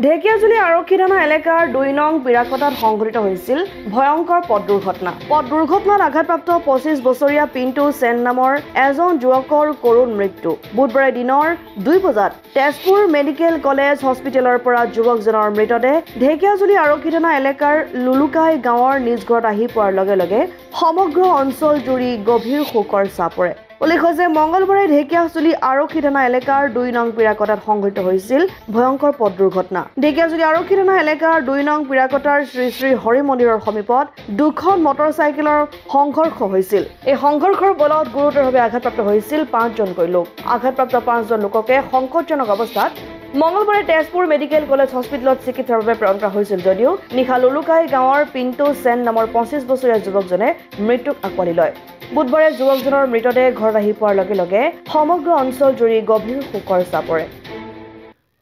ঢেকিয়াজুলি আৰক্ষী থানা এলেকাৰ ২ নং পিৰাকটাত সংঘটিত হৈছিল ভয়ংকৰ পথ দুৰ্ঘটনা। পথ দুৰ্ঘটনাত আঘাতপ্ৰাপ্ত ২৫ বছৰীয়া পিণ্টু সেন নামৰ এজন যুৱকৰ কৰুণ মৃত্যু। বুধবাৰে দিনৰ ২ বজাত তেজপুৰ মেডিকেল কলেজ হস্পিটেলৰ পৰা যুৱকজনৰ মৃতদেহ ঢেকিয়াজুলি আৰক্ষী থানা এলেকাৰ লুলুকাই গাঁৱৰ নিজ ঘৰত আহি পোৱাৰ লগে লগে সমগ্ৰ অঞ্চল জুৰি গভীৰ শোকৰ ছাঁ পৰে। উল্লেখ্য যে মঙলবাৰে ঢেকিয়াজুলি আৰক্ষী থানা এলেকাৰ ২ নং পিৰাকটাত সংঘটিত হৈছিল ভয়ংকৰ পথ দুৰ্ঘটনা। ঢেকিয়াজুলি আৰক্ষী থানা এলেকাৰ ২ নং পিৰাকটাৰ শ্ৰী শ্ৰী হৰি মন্দিৰৰ সমীপত দুখন মটৰচাইকেলৰ সংঘৰ্ষ হৈছিল। এই সংঘৰ্ষৰ বলত গুৰুতৰভাৱে আঘাতপ্ৰাপ্ত হৈছিল ৫জনকৈ লোক। আঘাতপ্ৰাপ্ত ৫জন লোককে সংকটজনক অৱস্থাত মঙলবাৰে তেজপুৰ মেডিকেল কলেজ হস্পিটেলত চিকিৎসাৰ বাবে প্ৰেৰণ কৰা হৈছিল যদিও নিশা লুলুকাই গাঁৱৰ পিণ্টু সেন নামৰ ২৫ বছৰীয়া যুৱকজনে মৃত্যুক আঁকোৱালি লয়। বুধবাৰে যুৱকজনৰ মৃতদেহ ঘৰত আহি পোৱাৰ লগে লগে সমগ্ৰ অঞ্চল জুৰি গভীৰ শোকৰ ছাঁ পৰে।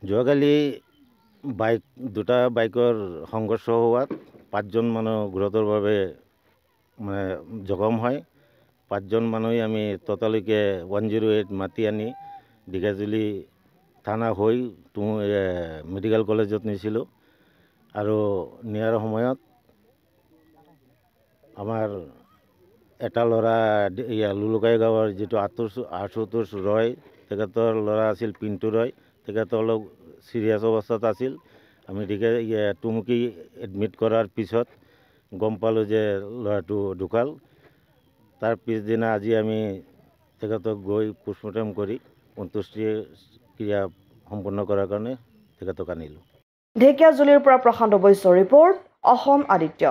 যোৱাকালি দুটা বাইকৰ সংঘৰ্ষ হোৱাত ৫জন মানুহ গুৰুতৰভাৱে জখম হয়। ৫জন মানুহে আমি ততালৈকে 108 মাতি আনি ঢেকিয়াজুলি থানা হৈ মেডিকেল কলেজত নিছিলোঁ আৰু নিয়াৰ সময়ত আমাৰ এটা ল'ৰা লুলুকাই গাঁৱৰ যিটো আশুতোষ ৰয়, তেখেতৰ ল'ৰা আছিল পিণ্টু ৰয়। তেখেত অলপ চিৰিয়াছ অৱস্থাত আছিল। আমি টুমুকি এডমিট কৰাৰ পিছত গম পালোঁ যে ল'ৰাটো ঢুকাল। তাৰ পিছদিনা আজি আমি তেখেতক গৈ পোষ্টমৰ্টেম কৰি অন্ত্যেষ্টিক্ৰিয়া সম্পন্ন কৰাৰ কাৰণে তেখেতক আনিলোঁ। ঢেকিয়াজুলিৰ পৰা প্ৰশান্ত বৈশ্যৰ ৰিপৰ্ট, অসম আদিত্য।